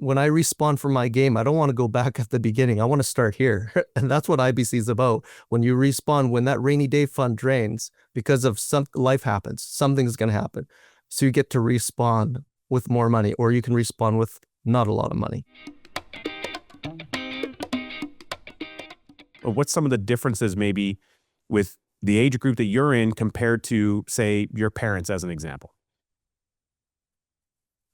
when I respawn from my game, I don't want to go back at the beginning. I want to start here. And that's what IBC is about. When you respawn, when that rainy day fund drains because of some life happens, something's going to happen. So you get to respawn with more money, or you can respawn with not a lot of money. What's some of the differences maybe with the age group that you're in compared to, say, your parents as an example?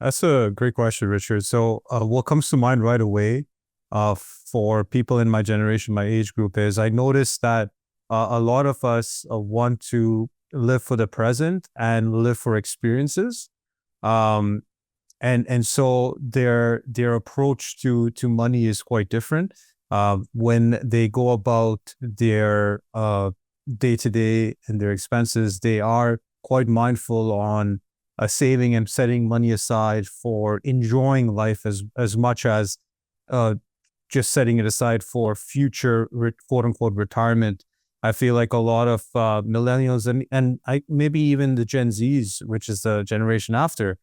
That's a great question, Richard. So what comes to mind right away for people in my generation, my age group, is I noticed that a lot of us want to live for the present and live for experiences. And so their approach to money is quite different. When they go about their day-to-day and their expenses, they are quite mindful on saving and setting money aside for enjoying life as much as just setting it aside for future quote unquote retirement. I feel like a lot of millennials and maybe even the Gen Zs, which is the generation after,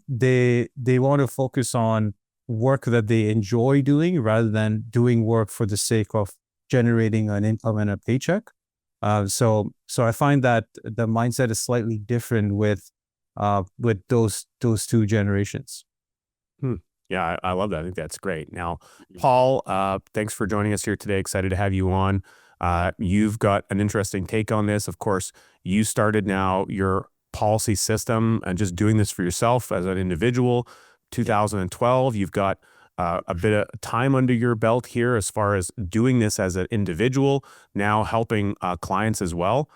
they want to focus on work that they enjoy doing rather than doing work for the sake of generating an income and a paycheck. So I find that the mindset is slightly different with those two generations. Yeah, I love that. I think that's great. Now, Paul, thanks for joining us here today. Excited to have you on. You've got an interesting take on this. Of course, you started now your policy system and just doing this for yourself as an individual. 2012, you've got a bit of time under your belt here as far as doing this as an individual, now helping clients as well.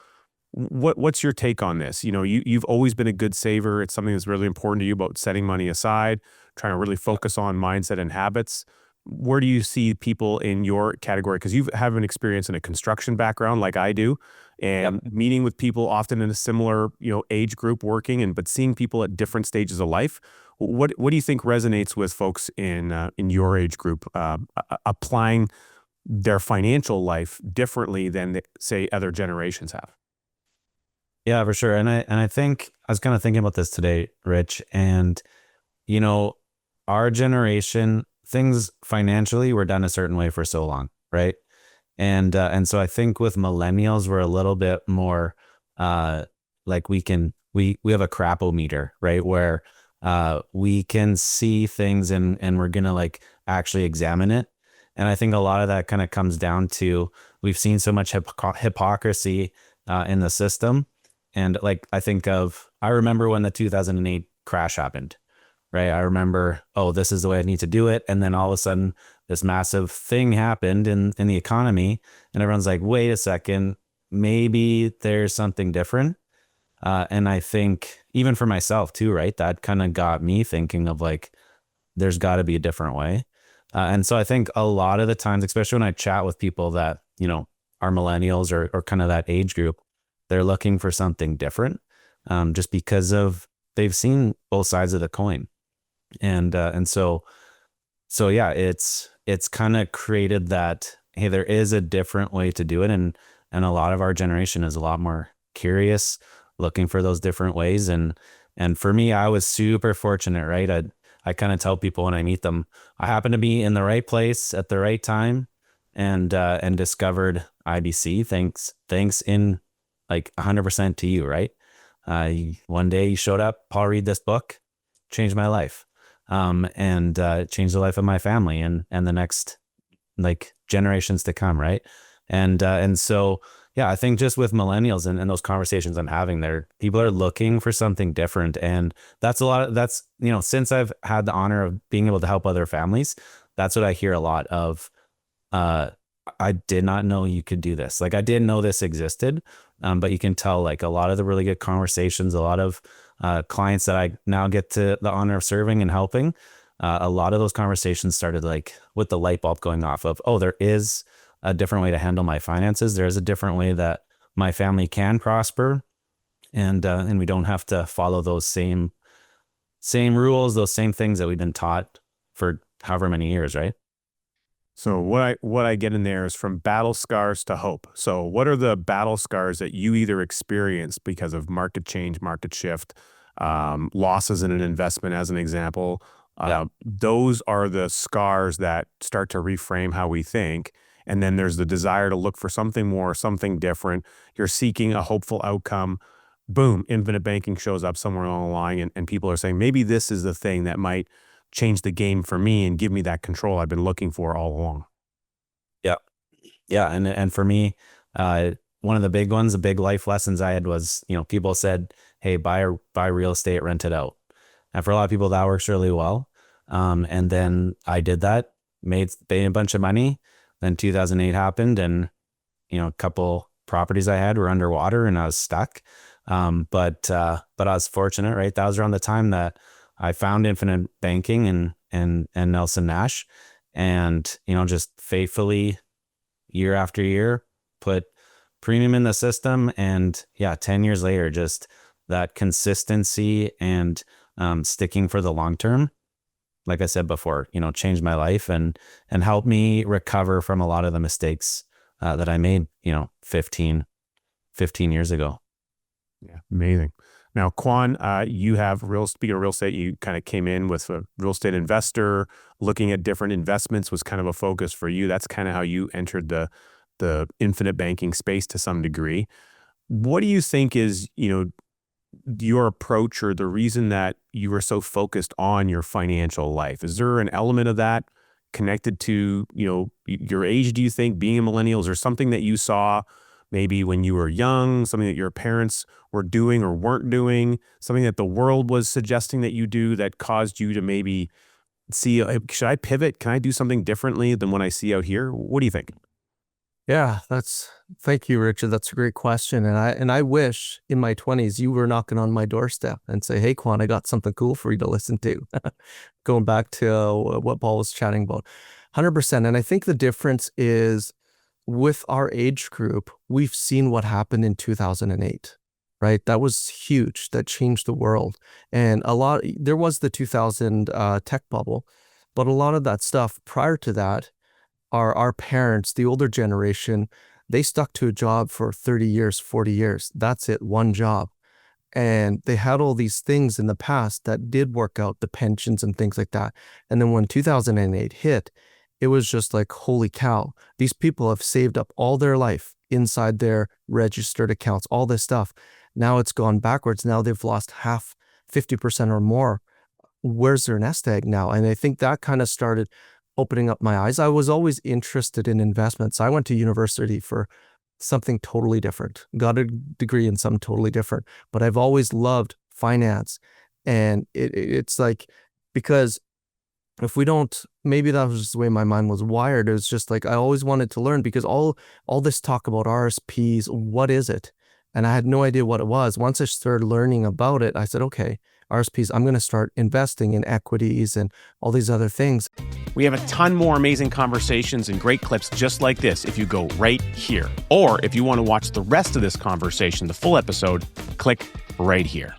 What's your take on this? You know, you've always been a good saver. It's something that's really important to you about setting money aside, trying to really focus on mindset and habits. Where do you see people in your category? Because you have an experience in a construction background like I do, and meeting with people often in a similar, age group working, but seeing people at different stages of life. What do you think resonates with folks in your age group applying their financial life differently than say other generations have? Yeah, for sure. And I think I was kind of thinking about this today, Rich, and our generation, things financially were done a certain way for so long, right? And so I think with millennials, we're a little bit more like we have a crapometer, right? Where we can see things and we're gonna like actually examine it. And I think a lot of that kind of comes down to we've seen so much hypocrisy in the system. And like I remember when the 2008 crash happened, right? I remember, this is the way I need to do it. And then all of a sudden this massive thing happened in the economy and everyone's like, wait a second, maybe there's something different. And I think even for myself too, right? That kind of got me thinking of like, there's got to be a different way. And so I think a lot of the times, especially when I chat with people that, are millennials or kind of that age group, they're looking for something different just because they've seen both sides of the coin. And so yeah, it's kind of created that, hey, there is a different way to do it. And a lot of our generation is a lot more curious, looking for those different ways. And for me, I was super fortunate, right? I kind of tell people when I meet them, I happened to be in the right place at the right time and discovered IBC. Thanks in like 100% to you, right? One day you showed up, Paul, read this book, changed my life, and changed the life of my family and the next like generations to come, right? And so, yeah, I think just with millennials and those conversations I'm having there, people are looking for something different. And that's since I've had the honor of being able to help other families, that's what I hear a lot of. I did not know you could do this. Like I didn't know this existed. But you can tell like a lot of the really good conversations, a lot of clients that I now get to the honor of serving and helping, a lot of those conversations started like with the light bulb going off of, there is a different way to handle my finances. There is a different way that my family can prosper. And we don't have to follow those same rules, those same things that we've been taught for however many years, right? So what I get in there is from battle scars to hope. So what are the battle scars that you either experienced because of market change, market shift, losses in an investment as an example, Those are the scars that start to reframe how we think. And then there's the desire to look for something more, something different. You're seeking a hopeful outcome. Boom, infinite banking shows up somewhere along the line, and people are saying, maybe this is the thing that might change the game for me and give me that control I've been looking for all along. Yeah. And for me, one of the big ones, the big life lessons I had was, people said, hey, buy real estate, rent it out. And for a lot of people, that works really well. And then I did that, made a bunch of money. Then 2008 happened, and, a couple properties I had were underwater and I was stuck. But I was fortunate, right? That was around the time that I found infinite banking and Nelson Nash, and, just faithfully year after year, put premium in the system. And 10 years later, just that consistency and sticking for the long term, like I said before, changed my life and helped me recover from a lot of the mistakes that I made, 15 years ago. Yeah, amazing. Now, Quan, you have speaking of real estate, you kind of came in with a real estate investor, looking at different investments was kind of a focus for you. That's kind of how you entered the infinite banking space to some degree. What do you think is, your approach or the reason that you were so focused on your financial life? Is there an element of that connected to, your age, do you think, being a millennial? Is there something that you saw maybe when you were young, something that your parents were doing or weren't doing, something that the world was suggesting that you do that caused you to maybe see, should I pivot? Can I do something differently than what I see out here? What do you think? Yeah, thank you, Richard. That's a great question. And I wish in my 20s you were knocking on my doorstep and say, hey, Quan, I got something cool for you to listen to. Going back to what Paul was chatting about, 100%. And I think the difference is with our age group, we've seen what happened in 2008, right? That was huge. That changed the world. And there was the 2000 tech bubble, but a lot of that stuff prior to that, our parents, the older generation, they stuck to a job for 30 years, 40 years. That's it, one job. And they had all these things in the past that did work out, the pensions and things like that. And then when 2008 hit, it was just like, holy cow, these people have saved up all their life inside their registered accounts, all this stuff. Now it's gone backwards. Now they've lost half, 50% or more. Where's their nest egg now? And I think that kind of started opening up my eyes. I was always interested in investments. I went to university for something totally different, got a degree in something totally different, but I've always loved finance. And it's like, because if we don't, maybe that was just the way my mind was wired. It was just like, I always wanted to learn, because all this talk about RSPs, what is it? And I had no idea what it was. Once I started learning about it, I said, okay, RSPs, I'm going to start investing in equities and all these other things. We have a ton more amazing conversations and great clips just like this if you go right here. Or if you want to watch the rest of this conversation, the full episode, click right here.